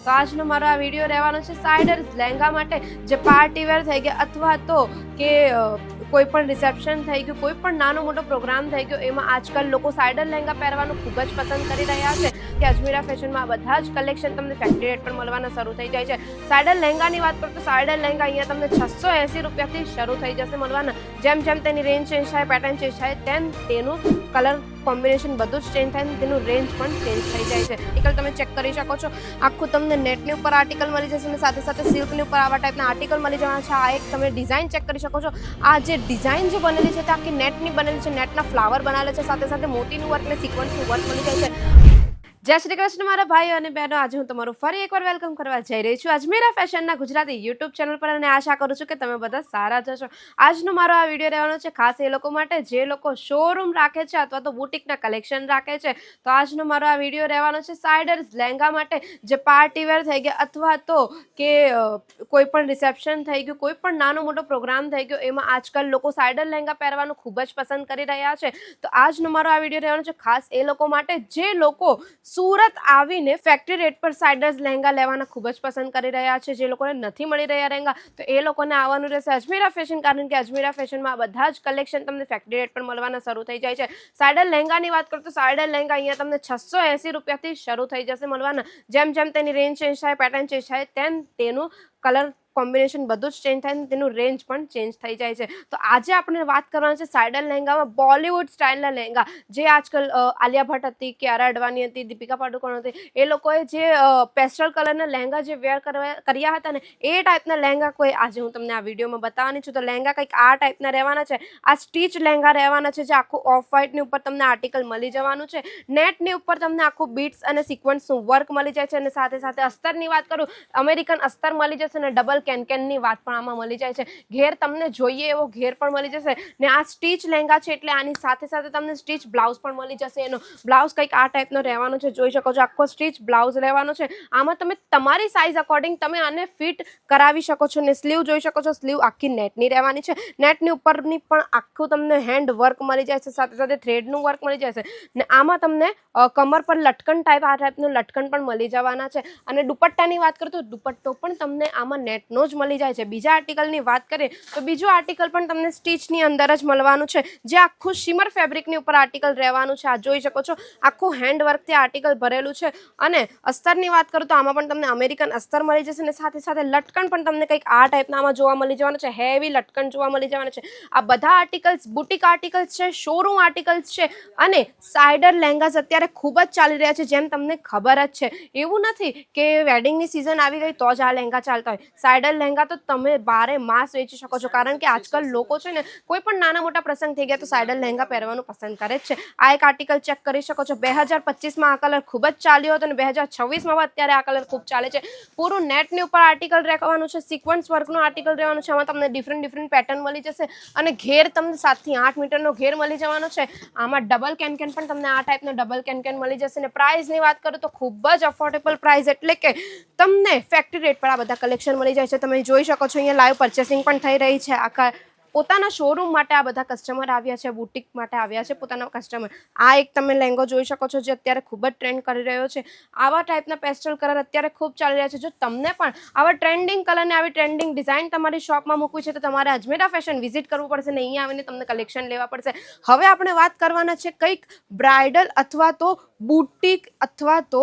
તો આજનો મારો આ વિડીયો રહેવાનો છે સાઇડર્સ લહેંગા માટે, જે પાર્ટી વેર થઈ ગયા અથવા તો કે કોઈ પણ રિસેપ્શન થઈ ગયું, કોઈ પણ નાનો મોટો પ્રોગ્રામ થઈ ગયો, એમાં આજકાલ લોકો સાઇડર લહેંગા પહેરવાનું ખૂબ જ પસંદ કરી રહ્યા છે. કે અજમીરા ફેશનમાં બધા જ કલેક્શન તમને ફેક્ટરી રેટ પર મળવાના શરૂ થઈ જાય છે. સાઇડર લહેંગાની વાત કરું તો સાઇડર લહેંગા અહીંયા તમને 680 રૂપિયાથી શરૂ થઈ જશે મળવાના. જેમ જેમ તેની રેન્જ ચેન્જ થાય, પેટર્ન ચેન્જ થાય, તેમ તેનું કલર કોમ્બિનેશન બધું જ ચેન્જ થાય, તેનું રેન્જ પણ ચેન્જ થઈ જાય છે. આર્ટિકલ તમે ચેક કરી શકો છો. આખું તમને નેટની ઉપર આર્ટિકલ મળી જશે અને સાથે સાથે સિલ્કની ઉપર આવા ટાઈપના આર્ટિકલ મળી જવાના છે. આ એક તમે ડિઝાઇન ચેક કરી શકો છો. આ જે ડિઝાઇન જે બનેલી છે તે આખી નેટની બનેલી છે, નેટના ફ્લાવર બનાવેલા છે, સાથે સાથે મોતીનું વર્ક અને સિક્વન્સનું વર્ક મળી જાય છે. જય શ્રી કૃષ્ણ મારા ભાઈઓ અને બહેનો, આજે હું તમારું ફરી એકવાર વેલકમ કરવા જઈ રહી છું અજમીરા ફેશનના ગુજરાતી યુટ્યુબ ચેનલ પર, અને આશા કરું છું કે તમે બધા સારા જશો. આજનો મારો આ વિડીયો રહેવાનો છે ખાસ એ લોકો માટે જે લોકો શોરૂમ રાખે છે અથવા તો બુટીકના કલેક્શન રાખે છે. તો આજનો મારો આ વિડીયો રહેવાનો છે સાઇડર્સ લહેંગા માટે, જે પાર્ટી વેર થઈ ગયા અથવા તો કે કોઈ પણ રિસેપ્શન થઈ ગયું, કોઈ પણ નાનો મોટો પ્રોગ્રામ થઈ ગયો, એમાં આજકાલ લોકો સાઇડર લહેંગા પહેરવાનું ખૂબ જ પસંદ કરી રહ્યા છે. તો આજનો મારો આ વિડીયો રહેવાનો છે ખાસ એ લોકો માટે જે લોકો સુરત આવીને ફેક્ટરી રેટ પર સાઇડર્સ લહેંગા લેવાના ખૂબ જ પસંદ કરી રહ્યા છે. જે લોકોને નથી મળી રહ્યા લહેંગા, તો એ લોકોને આવવાનું રહેશે અજમીરા ફેશન, કારણ કે અજમીરા ફેશનમાં બધા જ કલેક્શન તમને ફેક્ટરી રેટ પર મળવાના શરૂ થઈ જાય છે. સાઇડર લહેંગાની વાત કરું તો સાઇડર લહેંગા અહીંયા તમને 680 રૂપિયાથી શરૂ થઈ જશે મળવાના. જેમ જેમ તેની રેન્જ ચેન્જ થાય, પેટર્ન ચેન્જ થાય, તેમ તેનું કલર કોમ્બિનેશન બધું જ ચેન્જ થાય, તેનું રેન્જ પણ ચેન્જ થઈ જાય છે. તો આજે આપણે વાત કરવાની છે સાઇડર લહેંગામાં બોલિવૂડ સ્ટાઇલના લહેંગા, જે આજકાલ આલિયા ભટ્ટ હતી, કિયારા અડવાણી હતી, દીપિકા પાડુકોણ હતી, એ લોકોએ જે પેસ્ટલ કલરના લહેંગા જે વેર કર્યા હતા ને, એ ટાઈપના લહેંગા કોઈ આજે હું તમને આ વિડીયોમાં બતાવવાની છું. તો લહેંગા કંઈક આ ટાઈપના રહેવાના છે. આ સ્ટીચ લહેંગા રહેવાના છે, જે આખું ઓફ વ્હાઇટની ઉપર તમને આર્ટિકલ મળી જવાનું છે. નેટની ઉપર તમને આખું બીટ્સ અને સિક્વન્સનું વર્ક મળી જાય છે, અને સાથે સાથે અસ્તરની વાત કરું, અમેરિકન અસ્તર મળી જશે અને ડબલ કેનકેનની વાત પણ આમાં મળી જાય છે. ઘેર તમને જોઈએ એવો ઘેર પણ મળી જશે ને. આ સ્ટીચ લહેંગા છે એટલે આની સાથે સાથે તમને સ્ટીચ બ્લાઉઝ પણ મળી જશે. એનો બ્લાઉઝ કંઈક આ ટાઈપનો રહેવાનો છે, જોઈ શકો છો. આખો સ્ટીચ બ્લાઉઝ રહેવાનો છે. આમાં તમે તમારી સાઇઝ અકોર્ડિંગ તમે આને ફિટ કરાવી શકો છો. ને સ્લીવ જોઈ શકો છો, સ્લીવ આખી નેટની રહેવાની છે. નેટની ઉપરની પણ આખું તમને હેન્ડ વર્ક મળી જાય છે, સાથે સાથે થ્રેડનું વર્ક મળી જાય છે. ને આમાં તમને કમર પર લટકન ટાઈપ, આ ટાઈપનું લટકન પણ મળી જવાના છે. અને દુપટ્ટાની વાત કરું તો દુપટ્ટો પણ તમને આમાં નેટનો જ મળી જાય છે. બીજા આર્ટિકલની વાત કરીએ તો બીજું આર્ટિકલ પણ તમને સ્ટીચની અંદર જ મળવાનું છે, જે આખું શિમર ફેબ્રિકની ઉપર આર્ટિકલ રહેવાનું છે. આ જોઈ શકો છો, આખું હેન્ડ વર્કથી આર્ટિકલ ભરેલું છે. અને અસ્તરની વાત કરું તો આમાં પણ તમને અમેરિકન અસ્તર મળી જશે, અને સાથે સાથે લટકન પણ તમને કંઈક આ ટાઈપના આમાં જોવા મળી જવાનું છે. હેવી લટકન જોવા મળી જવાના છે. આ બધા આર્ટિકલ્સ બુટીક આર્ટિકલ્સ છે, શોરૂમ આર્ટિકલ્સ છે. અને સાઇડર લહેંગાસ અત્યારે ખૂબ જ ચાલી રહ્યા છે, જેમ તમને ખબર જ છે. એવું નથી કે વેડિંગની સિઝન આવી ગઈ તો જ આ લહેંગા ચાલતા હોય. સાઇડર લહેંગા તો તમે બારે માસ વેચી શકો છો, કારણ કે આજકાલ લોકો છે ને, કોઈ પણ નાના મોટા પ્રસંગ થઈ ગયા તો સાઇડર લહેંગા પહેરવાનું પસંદ કરે જ છે. આ એક આર્ટિકલ ચેક કરી શકો છો. 2025માં આ કલર ખૂબ જ ચાલ્યો હતો અને 2026માં અત્યારે આ કલર ખૂબ ચાલે છે. પૂરું નેટની ઉપર આર્ટિકલ રહેવાનું છે, સિક્વન્સ વર્કનું આર્ટિકલ રહેવાનું છે. આમાં તમને ડિફરન્ટ પેટર્ન મળી જશે, અને ઘેર તમને 7 થી 8 મીટરનો ઘેર મળી જવાનો છે. આમાં ડબલ કેનકેન પણ તમને આ ટાઈપનો ડબલ કેનકેન મળી જશે. અને પ્રાઇસની વાત કરું તો ખૂબ જ અફોર્ડેબલ પ્રાઇસ, એટલે કે તમને ફેક્ટરી રેટ પર આ બધા કલેક્શન મળી જાય છે. તમે જોઈ શકો છો, અહીંયા લાઈવ પરચેસિંગ પણ થઈ રહી છે. આખા પોતાના શોરૂમ માટે આ બધા કસ્ટમર આવ્યા છે, બુટીક માટે આવ્યા છે પોતાના કસ્ટમર. આ એક તમે લહેંગો જોઈ શકો છો, જે અત્યારે ખૂબ જ ટ્રેન્ડ કરી રહ્યો છે. આવા ટાઈપના પેસ્ટલ કલર અત્યારે ખૂબ ચાલી રહ્યા છે. જો તમને પણ આવા ટ્રેન્ડિંગ કલર ને આવી ટ્રેન્ડિંગ ડિઝાઇન તમારી શોપમાં મૂકવી છે, તો તમારે અજમેરા ફેશન વિઝિટ કરવું પડશે ને અહીંયા આવીને તમને કલેક્શન લેવા પડશે. હવે આપણે વાત કરવાના છે કંઈક બ્રાઇડલ અથવા તો બુટીક અથવા તો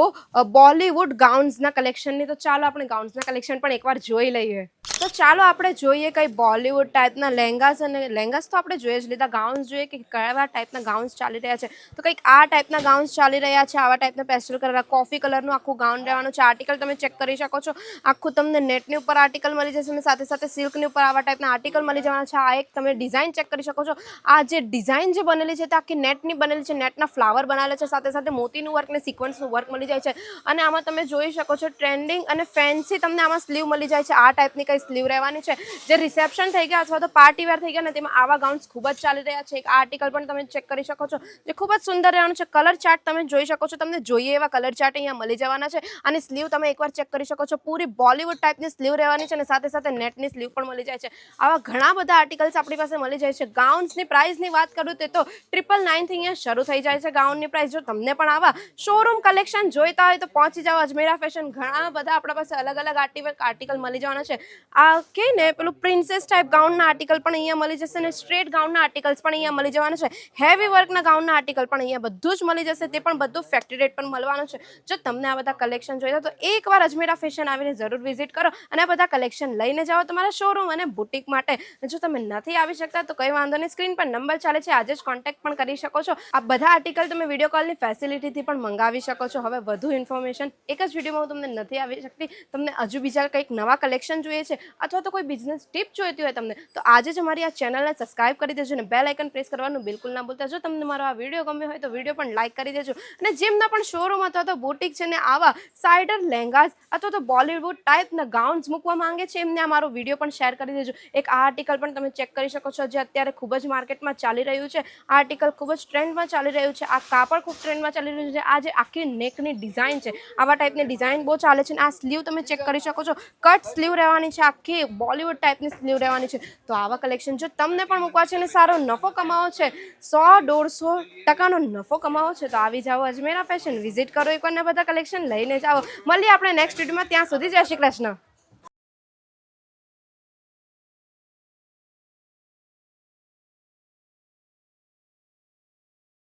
બોલિવૂડ ગાઉન્સના કલેક્શનની. તો ચાલો આપણે ગાઉન્સના કલેક્શન પણ એકવાર જોઈ લઈએ. તો ચાલો આપણે જોઈએ કઈ બોલિવૂડ ટાઈપના લહેંગાસ, અને લહેંગાસ તો આપણે જોઈ જ લીધા. ગાઉન્સ જોઈએ કે કેવા ટાઈપના ગાઉન્સ ચાલી રહ્યા છે. તો કંઈક આ ટાઈપના ગાઉન્સ ચાલી રહ્યા છે. આવા ટાઈપના પેસ્ટલ કલર, કોફી કલરનું આખું ગાઉન રહેવાનું છે. આર્ટિકલ તમે ચેક કરી શકો છો. આખું તમને નેટની ઉપર આર્ટિકલ મળી જશે, અને સાથે સાથે સિલ્કની ઉપર આવા ટાઈપના આર્ટિકલ મળી જવાના છે. આ એક તમે ડિઝાઇન ચેક કરી શકો છો. આ જે ડિઝાઇન જે બનેલી છે તે આખી નેટની બનેલી છે. નેટના ફ્લાવર બનાવેલા છે, સાથે સાથે મોતીનું વર્ક ને સિક્વન્સનું વર્ક મળી જાય છે. અને આમાં તમે જોઈ શકો છો ટ્રેન્ડિંગ અને ફેન્સી તમને આમાં સ્લીવ મળી જાય છે. આ ટાઈપની કઈ સ્લીવ રહેવાની છે, જે રિસેપ્શન થઈ ગયા અથવા તો પાર્ટી વેર થઈ ગયા ને, તેમાં આવા ગાઉન્સ ખૂબ જ ચાલી રહ્યા છે. એક આર્ટિકલ પણ તમે ચેક કરી શકો છો, જે ખૂબ જ સુંદર રહેવાનું છે. કલર ચાર્ટ તમે જોઈ શકો છો, તમને જોઈએ એવા કલર ચાર્ટ અહીંયા મળી જવાના છે. અને સ્લીવ તમે એકવાર ચેક કરી શકો છો, પૂરી બોલિવૂડ ટાઈપની સ્લીવ રહેવાની છે, અને સાથે સાથે નેટની સ્લીવ પણ મળી જાય છે. આવા ઘણા બધા આર્ટિકલ્સ આપણી પાસે મળી જાય છે. ગાઉન્સની પ્રાઇસની વાત કરું તો 999 થી અહીંયા શરૂ થઈ જાય છે ગાઉનની પ્રાઇસ. જો તમને પણ આવા શોરૂમ કલેક્શન જોઈતા હોય તો પહોંચી જાઓ અજમેરા ફેશન. ઘણા બધા આપણા પાસે અલગ અલગ આર્ટિકલ મળી જવાના છે. આ કે ને પેલું પ્રિન્સેસ ટાઈપ ગાઉનના આર્ટિકલ પણ અહીંયા મળી જશે ને સ્ટ્રેટ ગાઉનના આર્ટિકલ્સ પણ અહીંયા મળી જવાના છે. હેવી વર્કના ગાઉનના આર્ટિકલ પણ અહીંયા બધું જ મળી જશે. તે પણ બધું ફેક્ટરી રેટ પર મળવાનું છે. જો તમને આ બધા કલેક્શન જોઈતા તો એકવાર અજમેરા ફેશન આવીને જરૂર વિઝિટ કરો અને આ બધા કલેક્શન લઈને જાઓ તમારા શોરૂમ અને બુટીક માટે. જો તમે નથી આવી શકતા તો કંઈ વાંધો નહીં, સ્ક્રીન પર નંબર ચાલે છે, આજે જ કોન્ટેક્ટ પણ કરી શકો છો. આ બધા આર્ટિકલ તમે વિડીયો કોલની ફેસિલિટીથી પણ મંગાવી શકો છો. હવે વધુ ઇન્ફોર્મેશન એક જ વિડીયોમાં હું તમને નથી આવી શકતી. તમને હજુ બીજા કંઈક નવા કલેક્શન જોઈએ છે અથવા તો કોઈ બિઝનેસ ટિપ જોઈતી હોય તમને તો આજે જ અમારી આ ચેનલને સબસ્ક્રાઇબ કરી દેજો અને બેલ આઇકન પ્રેસ કરવાનું બિલકુલ ના ભૂલતા. જો તમને મારો આ વિડીયો ગમ્યો હોય તો વિડીયો પણ લાઇક કરી દેજો. અને જેમના પણ શોરૂમ અથવા તો બુટીક છે ને આવા સાઇડર લહેંગાસ અથવા તો બોલિવૂડ ટાઈપના ગાઉન્સ મૂકવા માંગે છે એમને આ મારો વિડીયો પણ શેર કરી દેજો. એક આ આર્ટિકલ પણ તમે ચેક કરી શકો છો જે અત્યારે ખૂબ જ માર્કેટમાં ચાલી રહ્યું છે. આ આર્ટિકલ ખૂબ જ ટ્રેન્ડમાં ચાલી રહ્યું છે. આ કાપડ ખૂબ ટ્રેન્ડમાં ચાલી રહ્યું છે. આ જે આખી નેકની ડિઝાઇન છે આવા ટાઈપની ડિઝાઇન બહુ ચાલે છે. અને આ સ્લીવ તમે ચેક કરી શકો છો, કટ સ્લીવ રહેવાની છે, આખી બોલિવૂડ ટાઈપની સ્લીવ રહેવાની છે. તો આવા કલેક્શન જો તમને પણ મૂકવા છે અને સારો નફો કમાવો છે, 100-150% નફો કમાવો છે તો આવી જાઓ અજમેરા ફેશન, વિઝિટ કરો એકવાર ને બધા કલેક્શન લઈને જાઓ. મળીએ આપણે નેક્સ્ટ વિડીયોમાં. ત્યાં સુધી જય શ્રી કૃષ્ણ.